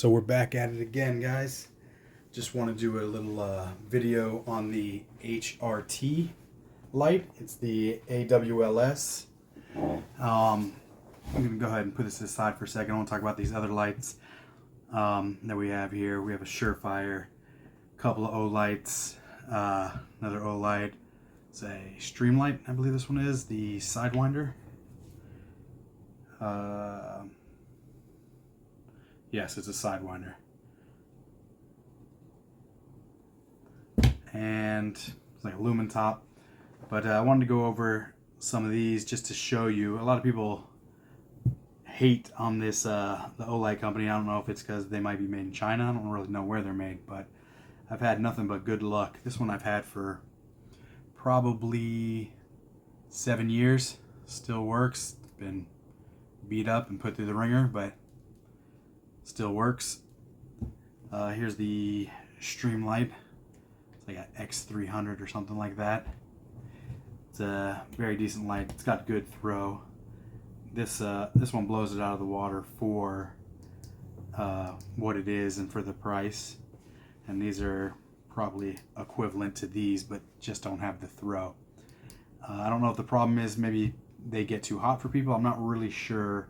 So we're back at it again, guys. Just want to do a little video on the HRT light. It's the AWLS. I'm going to go ahead and put this aside for a second. I want to talk about these other lights that we have here. We have a Surefire, a couple of O lights, another O light. It's a Streamlight, I believe this one is, the Sidewinder. Yes, it's a Sidewinder. And it's like a lumen top. But I wanted to go over some of these just to show you. A lot of people hate on this, the Olight company. I don't know if it's because they might be made in China. I don't really know where they're made, but I've had nothing but good luck. This one I've had for probably 7 years. Still works. It's been beat up and put through the ringer, but still works. Here's the Streamlight. It's like an X300 or something like that. It's a very decent light. It's got good throw. This one blows it out of the water for what it is and for the price. And these are probably equivalent to these, but just don't have the throw. I don't know if the problem is maybe they get too hot for people. I'm not really sure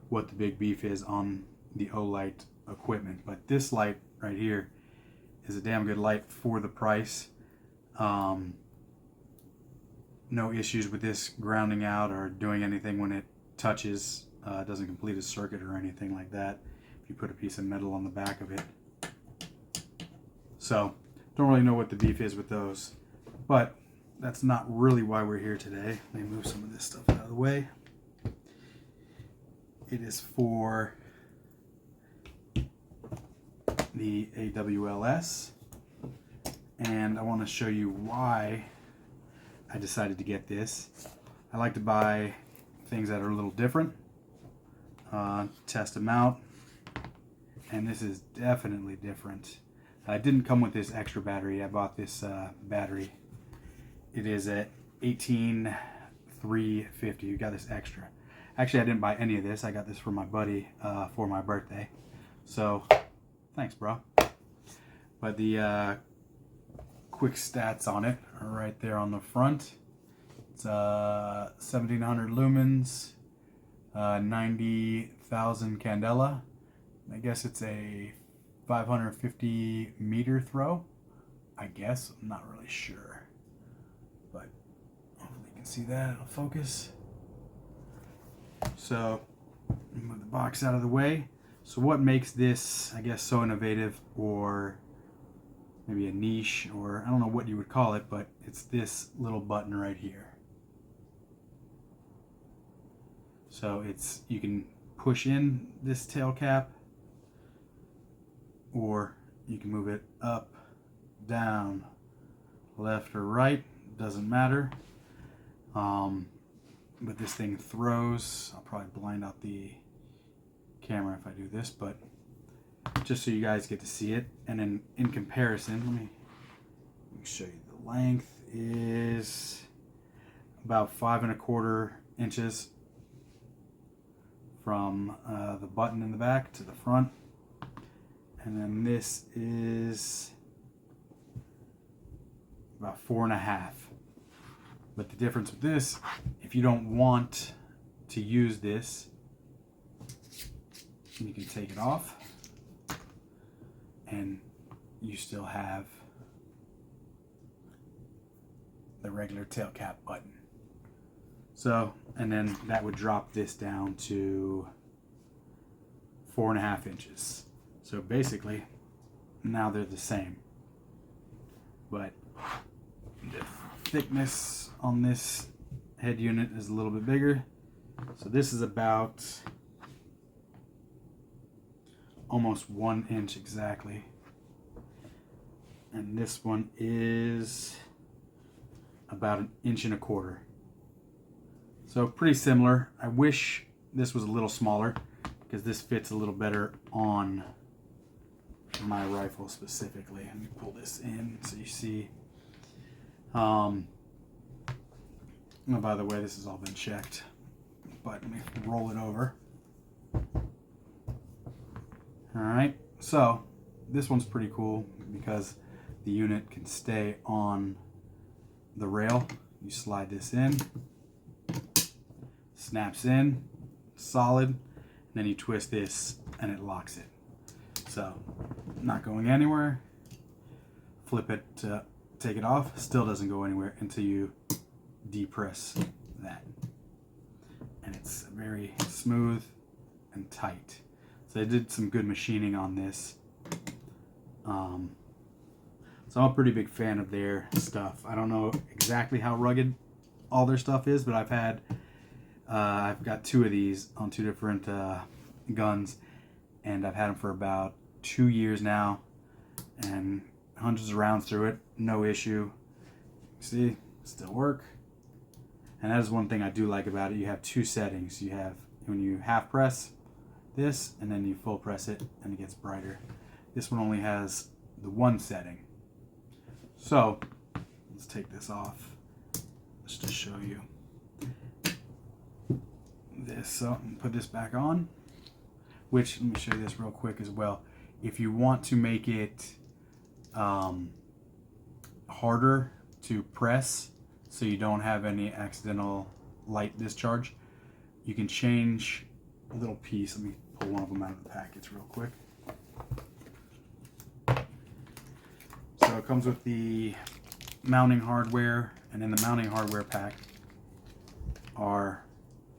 what the big beef is on the Olight equipment, but this light right here is a damn good light for the price. No issues with this grounding out or doing anything when it touches. It doesn't complete a circuit or anything like that if you put a piece of metal on the back of it. So don't really know what the beef is with those, but that's not really why we're here today. Let me move some of this stuff out of the way. It is for the AWLS, and I want to show you why I decided to get this. I like to buy things that are a little different, test them out, and this is definitely different. I didn't come with this extra battery. I bought this battery. It is at 18350. You got this extra. Actually, I didn't buy any of this. I got this for my buddy for my birthday. So, thanks, bro. But the quick stats on it are right there on the front. It's 1700 lumens, 90,000 candela. I guess it's a 550 meter throw. I guess. I'm not really sure. But hopefully you can see that. It'll focus. So, move the box out of the way. So what makes this, I guess, so innovative, or maybe a niche, or I don't know what you would call it, but it's this little button right here. So you can push in this tail cap, or you can move it up, down, left or right, doesn't matter. But this thing throws. I'll probably blind out the camera if I do this, but just so you guys get to see it. And then in comparison, let me show you. The length is about 5¼ inches from the button in the back to the front, and then this is about 4½. But the difference with this, if you don't want to use this, you can take it off and you still have the regular tail cap button. So, and then that would drop this down to 4½ inches. So basically, now they're the same. But the thickness on this head unit is a little bit bigger. So this is about almost 1 inch exactly. And this one is about 1¼ inch. So pretty similar. I wish this was a little smaller because this fits a little better on my rifle specifically. Let me pull this in so you see. Oh, by the way, this has all been checked, but let me roll it over. All right, So this one's pretty cool because the unit can stay on the rail. You slide this in, snaps in, solid, and then you twist this and it locks it. So not going anywhere. Flip it to take it off, still doesn't go anywhere until you depress that. And it's very smooth and tight. So they did some good machining on this. So I'm a pretty big fan of their stuff. I don't know exactly how rugged all their stuff is, but I've got 2 of these on 2 different guns, and I've had them for about 2 years now, and hundreds of rounds through it, no issue. See, still work. And that is one thing I do like about it. You have 2 settings. You have when you half press this, and then you full press it, and it gets brighter. This one only has the 1 setting. So let's take this off. Let's just show you this. So put this back on. Which, let me show you this real quick as well. If you want to make it harder to press, so you don't have any accidental light discharge, you can change a little piece. Let me pull one of them out of the package real quick. So it comes with the mounting hardware, and in the mounting hardware pack are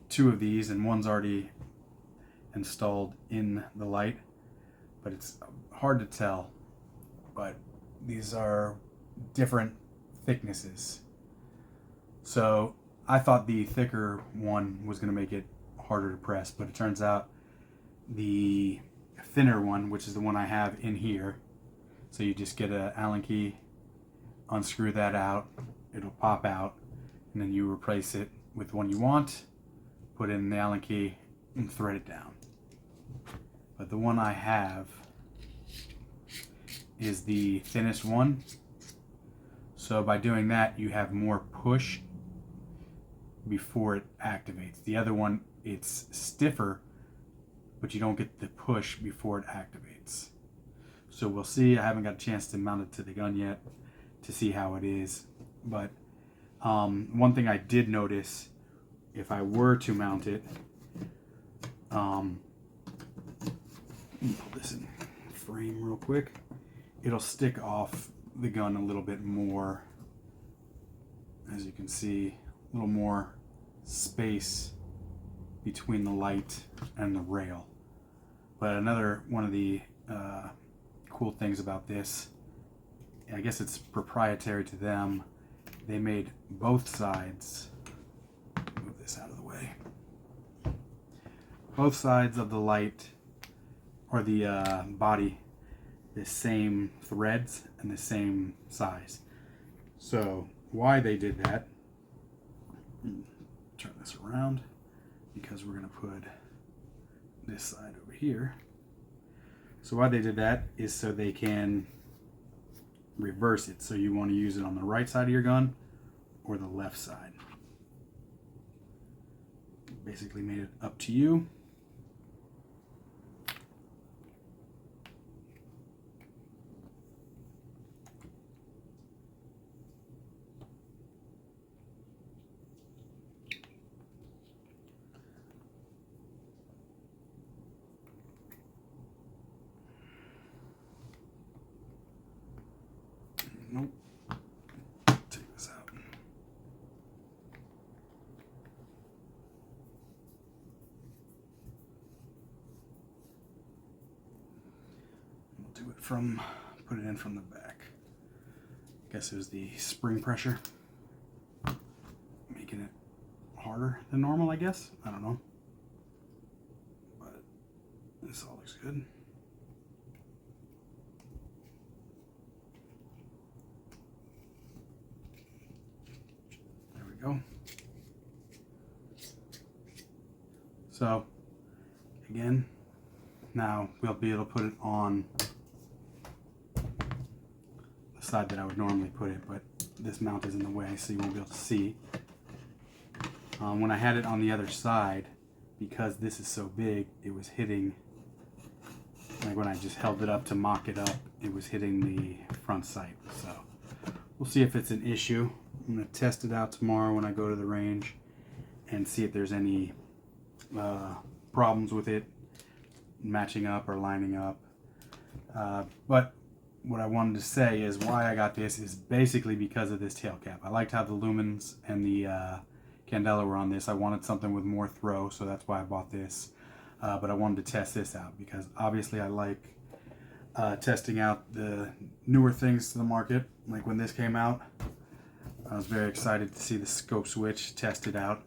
2 of these, and one's already installed in the light, but it's hard to tell. But these are different thicknesses. So I thought the thicker one was going to make it harder to press, but it turns out the thinner one, which is the one I have in here, so you just get an Allen key, unscrew that out, it'll pop out, and then you replace it with one you want, put in the Allen key, and thread it down. But the one I have is the thinnest one. So by doing that, you have more push before it activates. The other one, it's stiffer, but you don't get the push before it activates. So we'll see. I haven't got a chance to mount it to the gun yet to see how it is. But one thing I did notice, if I were to mount it, let me pull this in frame real quick. It'll stick off the gun a little bit more. As you can see, a little more space between the light and the rail. But another one of the cool things about this, I guess it's proprietary to them, they made both sides, move this out of the way, both sides of the light or the body the same threads and the same size. So why they did that, turn this around, because we're going to put this side over here. So why they did that is so they can reverse it. So you want to use it on the right side of your gun or the left side. Basically made it up to you. Nope. Take this out. We'll do it from, put it in from the back. I guess it was the spring pressure making it harder than normal, I guess. I don't know. But this all looks good. Go. So again, now we'll be able to put it on the side that I would normally put it, but this mount is in the way, so you won't be able to see. When I had it on the other side, because this is so big, it was hitting my when I just held it up to mock it up, it was hitting the front sight. So we'll see if it's an issue. I'm going to test it out tomorrow when I go to the range and see if there's any problems with it matching up or lining up. But what I wanted to say is why I got this is basically because of this tail cap. I liked how the lumens and the candela were on this. I wanted something with more throw, so that's why I bought this. But I wanted to test this out because obviously I like testing out the newer things to the market. Like when this came out, I was very excited to see the scope switch tested out.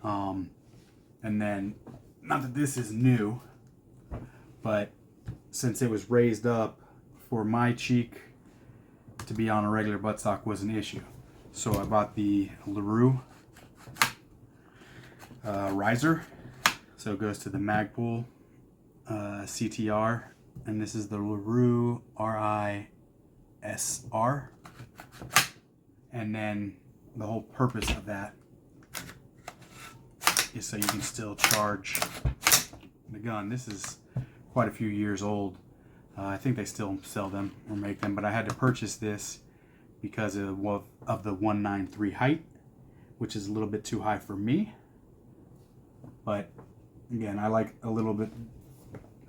And then, not that this is new, but since it was raised up for my cheek to be on a regular buttstock was an issue. So I bought the LaRue riser. So it goes to the Magpul CTR, and this is the LaRue RISR. And then the whole purpose of that is so you can still charge the gun. This is quite a few years old. I think they still sell them or make them, but I had to purchase this because of the 193 height, which is a little bit too high for me. But again, I like a little bit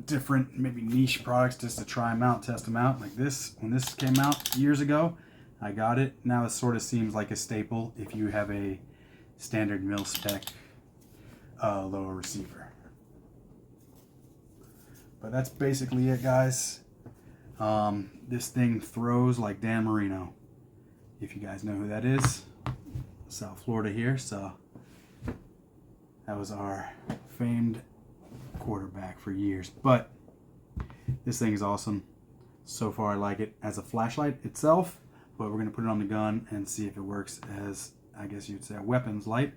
different, maybe niche products just to try them out, test them out. Like this, when this came out years ago, I got it. Now it sort of seems like a staple if you have a standard mil spec lower receiver. But that's basically it, guys. This thing throws like Dan Marino, if you guys know who that is. South Florida here, so that was our famed quarterback for years. But this thing is awesome. So far I like it as a flashlight itself, but we're going to put it on the gun and see if it works as, I guess you'd say, a weapons light,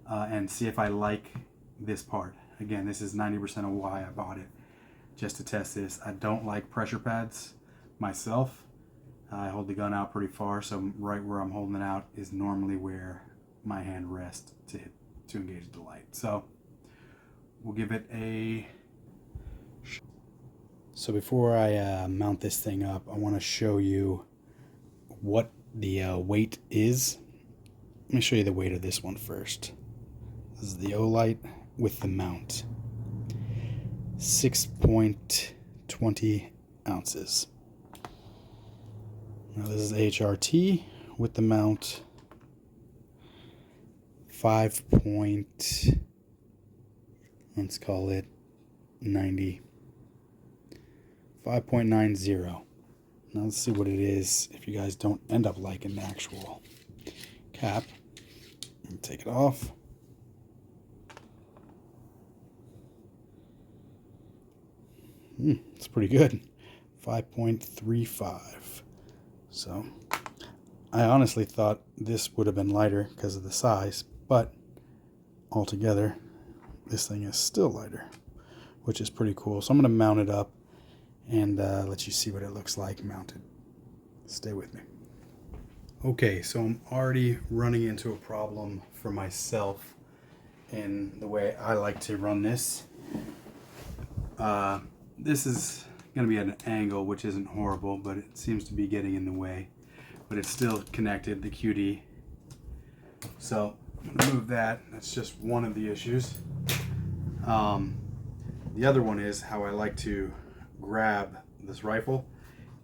and see if I like this part. Again, this is 90% of why I bought it, just to test this. I don't like pressure pads myself. I hold the gun out pretty far, so right where I'm holding it out is normally where my hand rests to engage the light. So we'll give it a... So before I mount this thing up, I want to show you what the weight is. Let me show you the weight of this one first. This is the Olight with the mount. 6.20 ounces. Now this is HRT with the mount. 5.90. Now let's see what it is if you guys don't end up liking the actual cap. Take it off. It's pretty good. 5.35. So I honestly thought this would have been lighter because of the size, but altogether this thing is still lighter, which is pretty cool. So I'm going to mount it up and let you see what it looks like mounted. Stay with me. Okay, so I'm already running into a problem for myself in the way I like to run this. This is going to be at an angle, which isn't horrible, but it seems to be getting in the way. But it's still connected, the QD. So I'm going to move that. That's just one of the issues. The other one is how I like to grab this rifle.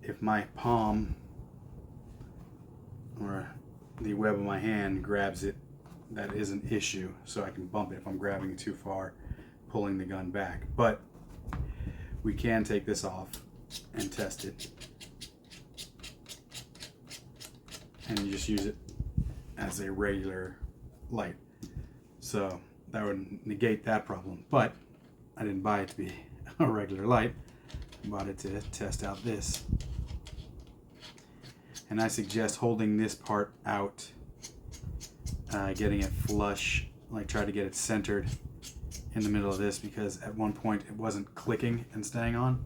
If my palm or the web of my hand grabs it, that is an issue. So I can bump it if I'm grabbing it too far, pulling the gun back. But we can take this off and test it. And you just use it as a regular light. So that would negate that problem. But I didn't buy it to be a regular light. I bought it to test out this. And I suggest holding this part out, getting it flush, like try to get it centered in the middle of this, because at one point it wasn't clicking and staying on.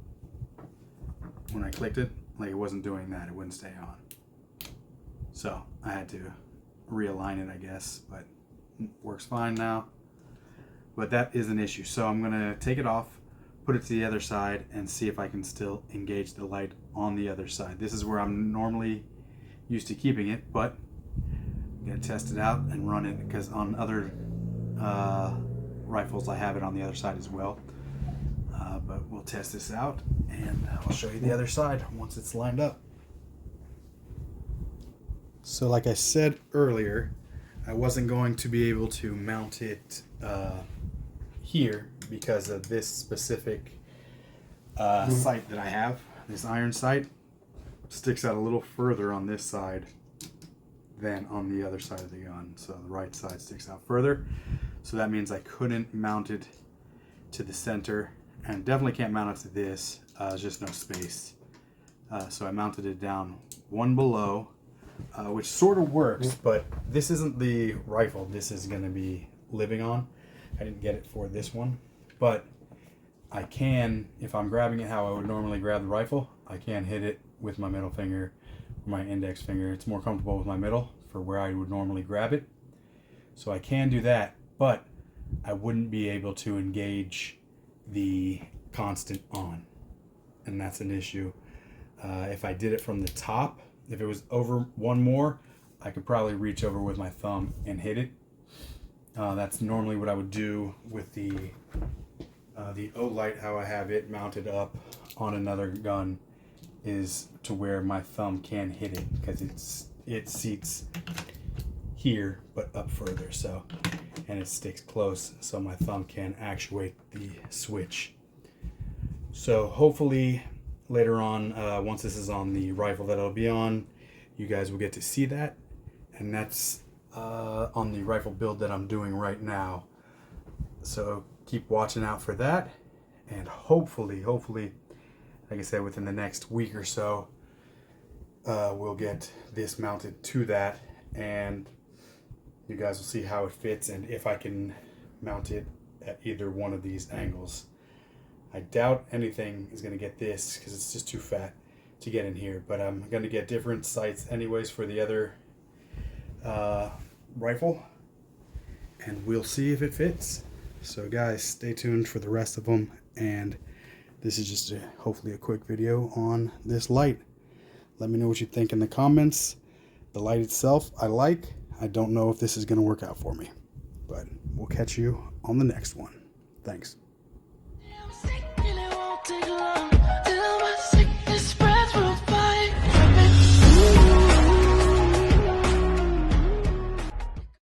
When I clicked it, like it wasn't doing that, it wouldn't stay on. So I had to realign it, I guess, but it works fine now. But that is an issue. So I'm gonna take it off, put put it to the other side and see if I can still engage the light on the other side. This is where I'm normally used to keeping it, but I'm gonna test it out and run it, because on other rifles I have it on the other side as well. But we'll test this out and I'll show you the other side once it's lined up. So like I said earlier, I wasn't going to be able to mount it here because of this specific sight that I have. This iron sight sticks out a little further on this side than on the other side of the gun. So the right side sticks out further. So that means I couldn't mount it to the center, and definitely can't mount it to this. There's just no space. So I mounted it down one below, which sort of works, but this isn't the rifle this is going to be living on. I didn't get it for this one, but I can, if I'm grabbing it how I would normally grab the rifle, I can hit it with my middle finger, my index finger. It's more comfortable with my middle for where I would normally grab it. So I can do that, but I wouldn't be able to engage the constant on, and that's an issue. If I did it from the top, if it was over one more, I could probably reach over with my thumb and hit it. That's normally what I would do with the Olight, how I have it mounted up on another gun, is to where my thumb can hit it, because it seats here but up further, so, and it sticks close, so my thumb can actuate the switch. So hopefully later on, once this is on the rifle that it'll be on, you guys will get to see that, and that's on the rifle build that I'm doing right now. So keep watching out for that, and hopefully, like I said, within the next week or so, we'll get this mounted to that, and you guys will see how it fits and if I can mount it at either one of these angles. I doubt anything is going to get this because it's just too fat to get in here, but I'm going to get different sights anyways for the other rifle, and we'll see if it fits. So guys, stay tuned for the rest of them, and this is just hopefully a quick video on this light. Let me know what you think in the comments. The light itself I like. I don't know if this is going to work out for me, but we'll catch you on the next one. Thanks. I'm sick and it won't take long.